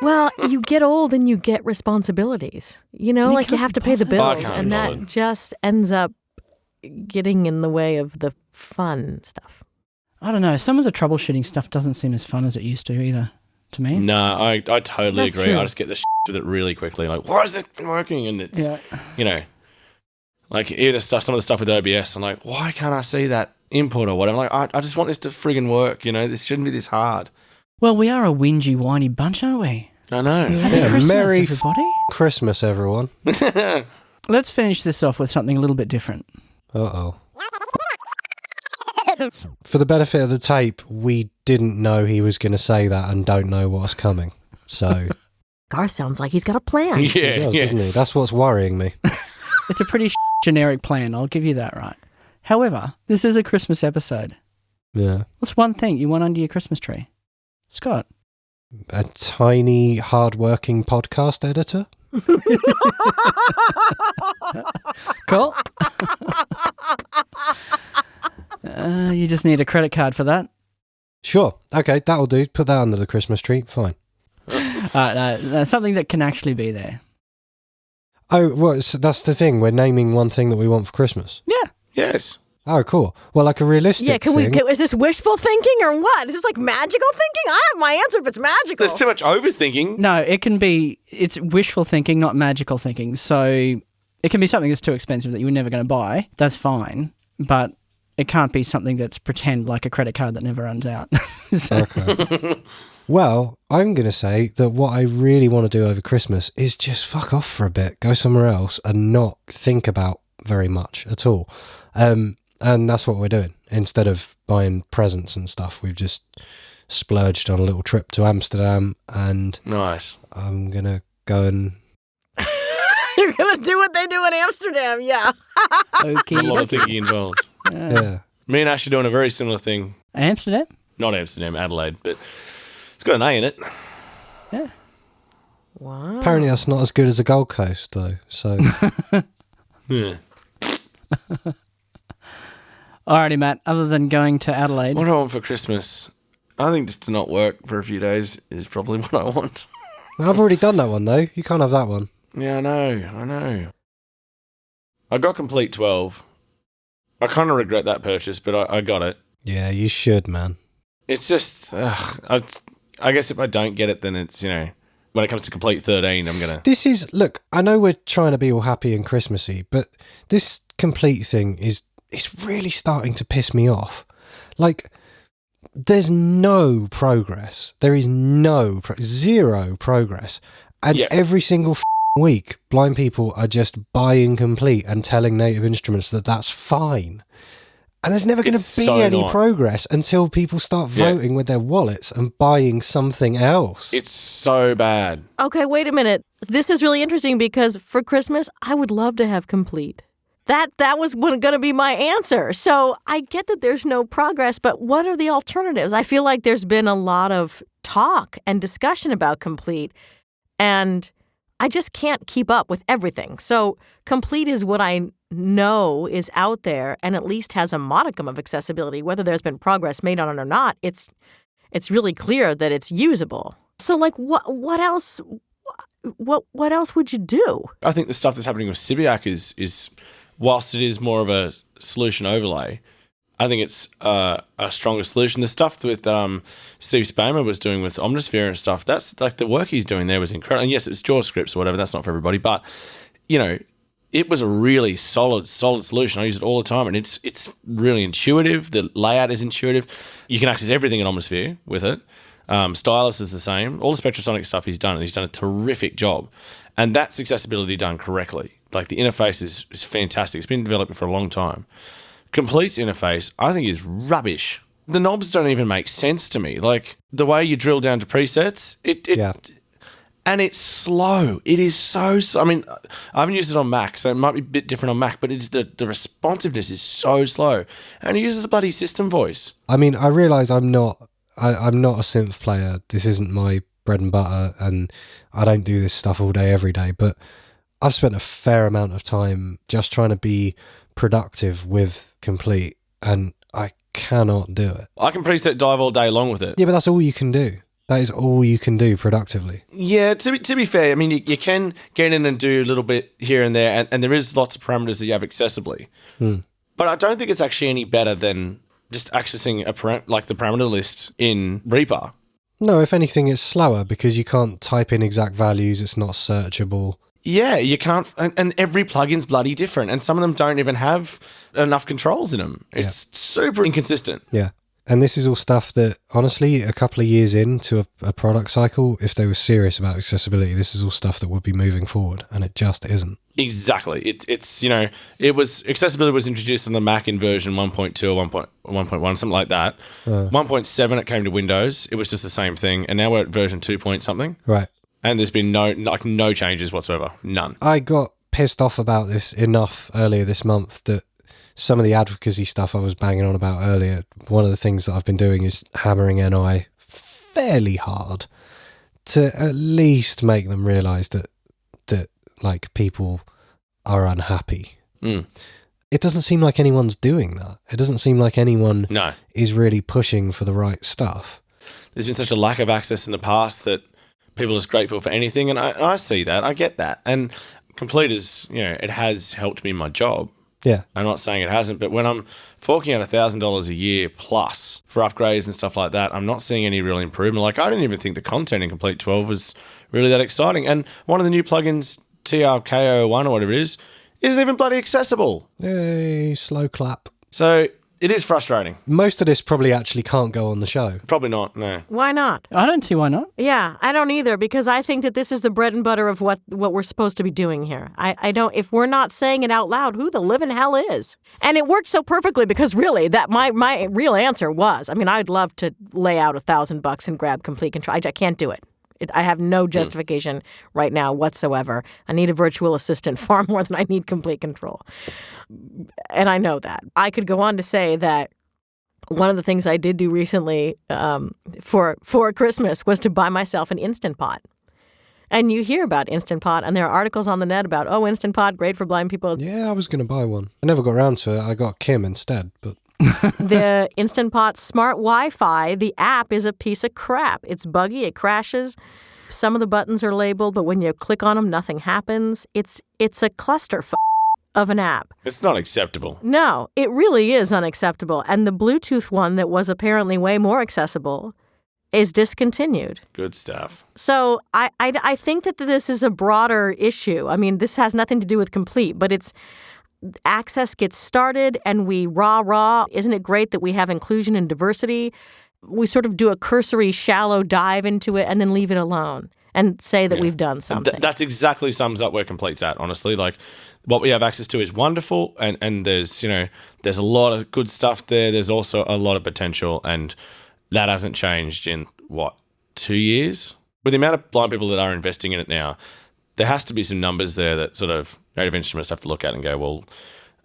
Well, you get old and you get responsibilities. You know, You like you can't have to pay the be bothered. bills. I can't And be that bothered. just ends up getting in the way of the fun stuff. I don't know. Some of the troubleshooting stuff doesn't seem as fun as it used to either, to me. No, I totally That's agree. true. I just get the with it really quickly. Like, why is this working? And it's, you know, like even some of the stuff with OBS, I'm like, why can't I see that input or whatever? Like, I just want this to friggin' work. You know, this shouldn't be this hard. Well, we are a whingy, whiny bunch, aren't we? I know. Happy Yeah, Christmas, Merry everybody. Christmas, everyone. Let's finish this off with something a little bit different. Uh-oh. For the benefit of the tape, we didn't know he was going to say that and don't know what's coming. So Garth sounds like he's got a plan. he yeah, does, yeah. doesn't he? That's what's worrying me. It's a pretty generic plan, I'll give you that right. However, this is a Christmas episode. Yeah. What's one thing you want under your Christmas tree? Scott? A tiny, hard-working podcast editor? Cool. You just need a credit card for that. Sure. Okay, that'll do. Put that under the Christmas tree. Fine. No, something that can actually be there. Oh, well, so that's the thing. We're naming one thing that we want for Christmas. Yeah. Yes. Oh, cool. Well, like a realistic Yeah, thing. is this wishful thinking or what? Is this like magical thinking? I have my answer if it's magical. There's too much overthinking. No, it can be, it's wishful thinking, not magical thinking. So it can be something that's too expensive that you were never going to buy. That's fine. But it can't be something that's pretend like a credit card that never runs out. So, Okay. Well, I'm going to say that what I really want to do over Christmas is just fuck off for a bit, go somewhere else and not think about very much at all. And that's what we're doing. Instead of buying presents and stuff, we've just splurged on a little trip to Amsterdam and Nice. I'm going to go and... You're going to do what they do in Amsterdam, yeah. okay. A lot of thinking involved. Yeah. Me and Ash are doing a very similar thing. Amsterdam? Not Amsterdam, Adelaide, but it's got an A in it. Yeah. Wow. Apparently that's not as good as the Gold Coast, though. So, Yeah. Alrighty, Matt. Other than going to Adelaide, What do I want for Christmas? I think just to not work for a few days is probably what I want. I've already done that one, though. You can't have that one. Yeah, I know. I got Complete 12. I kind of regret that purchase, but I got it. Yeah, you should, man. It's just, I guess if I don't get it, then it's, you know, when it comes to Complete 13, I'm going to... This is, look, I know we're trying to be all happy and Christmassy, but this complete thing is really starting to piss me off. Like, there's no progress. There is zero progress. And Yeah. every single week, blind people are just buying complete and telling Native Instruments that that's fine. And there's never going It's to be so any not. progress until people start Yeah. voting with their wallets and buying something else. It's so bad. Okay, wait a minute. This is really interesting because for Christmas, I would love to have complete. That was going to be my answer. So I get that there's no progress, but what are the alternatives? I feel like there's been a lot of talk and discussion about complete, and I just can't keep up with everything. So complete is what I know is out there and at least has a modicum of accessibility. Whether there's been progress made on it or not, it's really clear that it's usable. So like what else would you do? I think the stuff that's happening with Sibiac is whilst it is more of a solution overlay, I think it's a stronger solution. The stuff with Steve Spamer was doing with Omnisphere and stuff, that's like the work he's doing there was incredible. And yes, it's JAWS scripts or whatever, that's not for everybody, but you know, it was a really solid solution. I use it all the time, and it's really intuitive. The layout is intuitive. You can access everything in Omnisphere with it. Stylus is the same. All the Spectrasonic stuff he's done, and he's done a terrific job. And that's accessibility done correctly. Like the interface is fantastic. It's been developed for a long time. Complete's interface, I think, is rubbish. The knobs don't even make sense to me. Like the way you drill down to presets, Yeah. And it's slow. It is so I mean, I haven't used it on Mac, so it might be a bit different on Mac, but it's the responsiveness is so slow. And it uses the bloody system voice. I mean, I realise I'm not a synth player. This isn't my bread and butter, and I don't do this stuff all day, every day. But I've spent a fair amount of time just trying to be productive with Complete, and I cannot do it. I can preset dive all day long with it. Yeah, but that's all you can do. That is all you can do productively. Yeah, to be fair, I mean, you can get in and do a little bit here and there, and there is lots of parameters that you have accessibly. But I don't think it's actually any better than just accessing the parameter list in Reaper. No, if anything, it's slower because you can't type in exact values. It's not searchable. Yeah, you can't, and every plugin's bloody different, and some of them don't even have enough controls in them. It's super inconsistent. Yeah. And this is all stuff that, honestly, a couple of years into a product cycle, if they were serious about accessibility, this is all stuff that would be moving forward, and it just isn't. Exactly. It's accessibility was introduced on the Mac in version 1.2 or 1.1, something like that. 1.7, it came to Windows. It was just the same thing, and now we're at version 2 point something. Right. And there's been no changes whatsoever. None. I got pissed off about this enough earlier this month that some of the advocacy stuff I was banging on about earlier, one of the things that I've been doing is hammering NI fairly hard to at least make them realise that like people are unhappy. It doesn't seem like anyone's doing that. It doesn't seem like anyone is really pushing for the right stuff. There's been such a lack of access in the past that people are just grateful for anything, and I see that. I get that. And Complete is, it has helped me in my job. Yeah. I'm not saying it hasn't, but when I'm forking out $1,000 a year plus for upgrades and stuff like that, I'm not seeing any real improvement. Like, I didn't even think the content in Complete 12 was really that exciting. And one of the new plugins, TRKO1 or whatever it is, isn't even bloody accessible. Yay, slow clap. So it is frustrating. Most of this probably actually can't go on the show. Probably not, no. Why not? I don't see why not. Yeah, I don't either, because I think that this is the bread and butter of what we're supposed to be doing here. I don't, if we're not saying it out loud, who the living hell is? And it worked so perfectly because really that my real answer was, I mean, I'd love to lay out $1,000 and grab Complete Control. I can't do it. I have no justification right now whatsoever. I need a virtual assistant far more than I need Complete Control. And I know that. I could go on to say that one of the things I did do recently for Christmas was to buy myself an Instant Pot. And you hear about Instant Pot, and there are articles on the net about, Instant Pot, great for blind people. Yeah, I was going to buy one. I never got around to it. I got Kim instead, but... The Instant Pot Smart Wi-Fi, the app is a piece of crap. It's buggy. It crashes. Some of the buttons are labeled, but when you click on them, nothing happens. It's a clusterfuck of an app. It's not acceptable. No, it really is unacceptable. And the Bluetooth one that was apparently way more accessible is discontinued. Good stuff. So I think that this is a broader issue. I mean, this has nothing to do with Complete, but it's access gets started and we rah. Isn't it great that we have inclusion and diversity? We sort of do a cursory, shallow dive into it and then leave it alone and say that we've done something. That's exactly sums up where Complete's at, honestly. Like, what we have access to is wonderful, and there's, there's a lot of good stuff there. There's also a lot of potential, and that hasn't changed in, 2 years? With the amount of blind people that are investing in it now, there has to be some numbers there that sort of Native Instruments have to look at and go, well,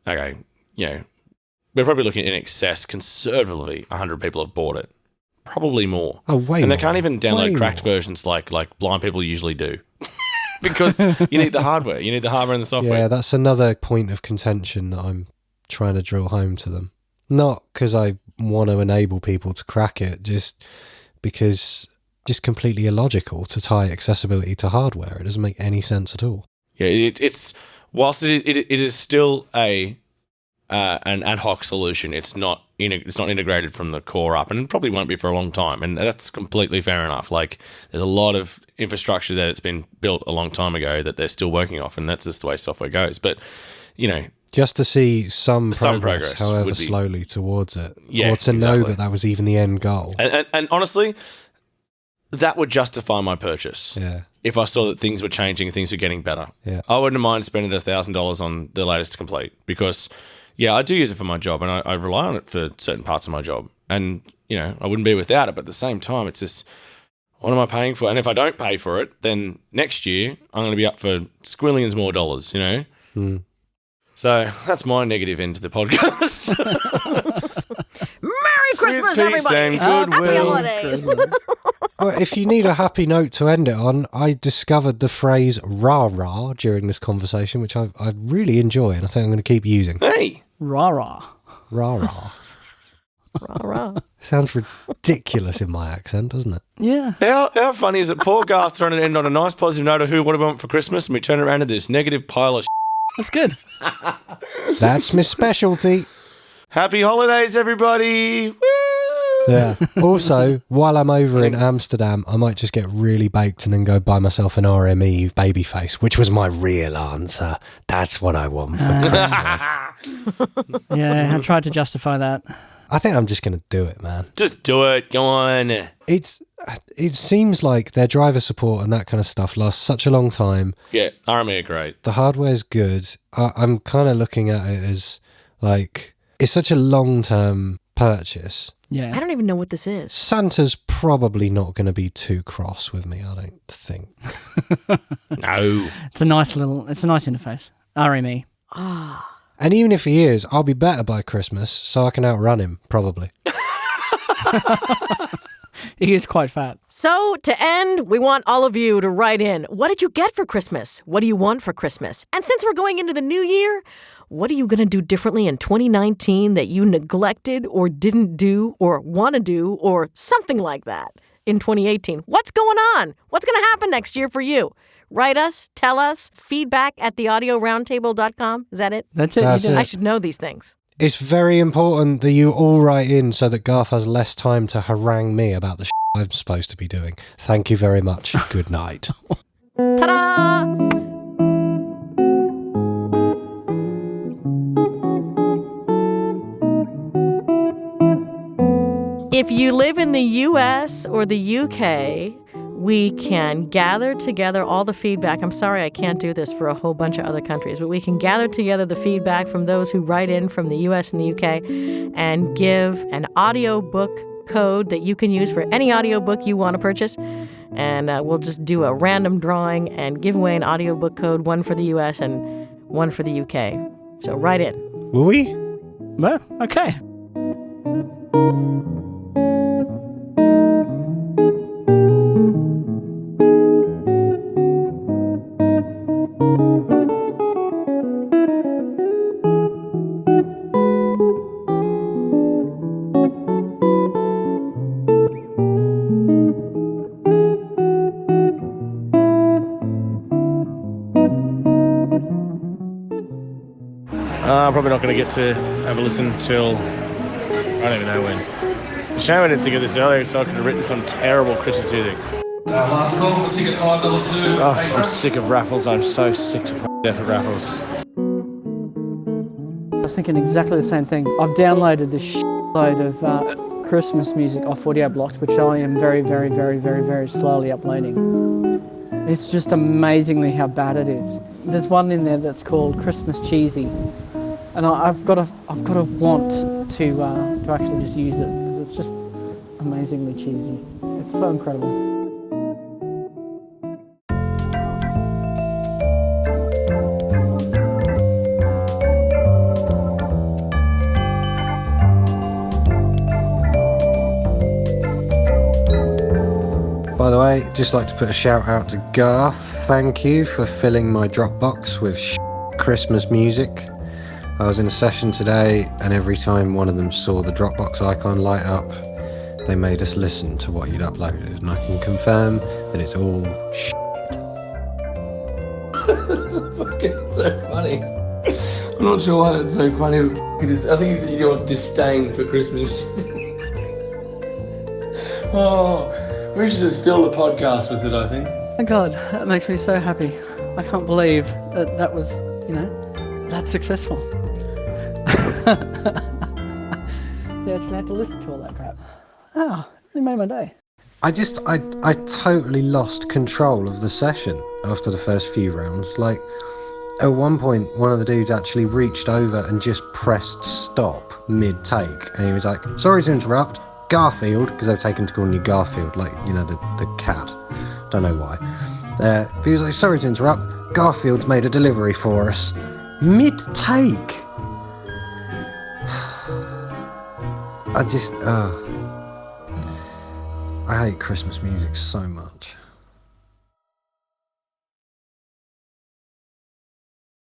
okay, we're probably looking in excess, conservatively, 100 people have bought it. Probably more. Oh, way And more. they can't even download cracked versions like blind people usually do. Because you need the hardware. You need the hardware and the software. Yeah, that's another point of contention that I'm trying to drill home to them. Not because I want to enable people to crack it, just because just completely illogical to tie accessibility to hardware. It doesn't make any sense at all. Yeah, it's whilst it is still an ad hoc solution, it's not integrated from the core up, and it probably won't be for a long time, and that's completely fair enough. Like, there's a lot of infrastructure that it's been built a long time ago that they're still working off, and that's just the way software goes. But just to see some progress progress however would be, slowly, towards it, yeah, or to know that was even the end goal. And honestly, that would justify my purchase. Yeah. If I saw that things were changing, things were getting better. Yeah. I wouldn't mind spending $1,000 on the latest Complete because, I do use it for my job and I rely on it for certain parts of my job. And, I wouldn't be without it, but at the same time, it's just, What am I paying for? And if I don't pay for it, then next year I'm going to be up for squillions more dollars, you know? So that's my negative end to the podcast. Merry Christmas, With peace everybody! and goodwill. Happy holidays! Well, if you need a happy note to end it on, I discovered the phrase rah-rah during this conversation, which I really enjoy, and I think I'm going to keep using. Hey! Rah-rah. Rah-rah. Rah-rah. Sounds ridiculous in my accent, doesn't it? Yeah. How funny is it? Poor Garth trying to end on a nice positive note of what do we want for Christmas, and we turn around to this negative pile of That's good. That's my specialty. Happy holidays, everybody! Woo! Yeah. Also, while I'm over in Amsterdam, I might just get really baked and then go buy myself an RME baby face, which was my real answer. That's what I want for Christmas. Yeah, I tried to justify that. I think I'm just going to do it, man. Just do it. Go on. It seems like their driver support and that kind of stuff lasts such a long time. Yeah, RME are great. The hardware's good. I'm kind of looking at it as like it's such a long-term purchase. Yeah. I don't even know what this is. Santa's probably not going to be too cross with me, I don't think. No. It's a nice interface. RME. And even if he is, I'll be better by Christmas, so I can outrun him, probably. He is quite fat. So, to end, we want all of you to write in. What did you get for Christmas? What do you want for Christmas? And since we're going into the new year, what are you going to do differently in 2019 that you neglected or didn't do or want to do or something like that in 2018? What's going on? What's going to happen next year for you? Write us, tell us, feedback@theaudioroundtable.com. Is that it? That's it. That's you did it. I should know these things. It's very important that you all write in so that Garth has less time to harangue me about the I'm supposed to be doing. Thank you very much. Good night. Ta-da! If you live in the US or the UK, we can gather together all the feedback. I'm sorry I can't do this for a whole bunch of other countries, but we can gather together the feedback from those who write in from the US and the UK and give an audiobook code that you can use for any audiobook you want to purchase. And we'll just do a random drawing and give away an audiobook code, one for the US and one for the UK. So write in. Will we? Well, okay. I'm probably not going to get to have a listen till I don't even know when. It's a shame I didn't think of this earlier, so I could have written some terrible Christmas music. Last call for ticket 522. Oh, I'm sick of raffles. I'm so sick to death of raffles. I was thinking exactly the same thing. I've downloaded this load of Christmas music off Audio Blocks, which I am very, very, very, very, very slowly uploading. It's just amazingly how bad it is. There's one in there that's called Christmas Cheesy, and I've got to want to actually just use it. It's just amazingly cheesy. It's so incredible. By the way, just like to put a shout out to Garth. Thank you for filling my Dropbox with Christmas music. I was in a session today, and every time one of them saw the Dropbox icon light up, they made us listen to what you'd uploaded, and I can confirm that it's all Fucking so funny. I'm not sure why that's so funny. But I think it's your disdain for Christmas. Oh, we should just fill the podcast with it, I think. Oh God, that makes me so happy. I can't believe that was, that successful. So I actually had to listen to all that crap. Oh, it made my day. I totally lost control of the session after the first few rounds. Like, at one point, one of the dudes actually reached over and just pressed stop mid-take. And he was like, sorry to interrupt, Garfield, because they've taken to calling you Garfield, like, you know, the cat. Don't know why. But he was like, sorry to interrupt, Garfield's made a delivery for us. Mid-take. I hate Christmas music so much.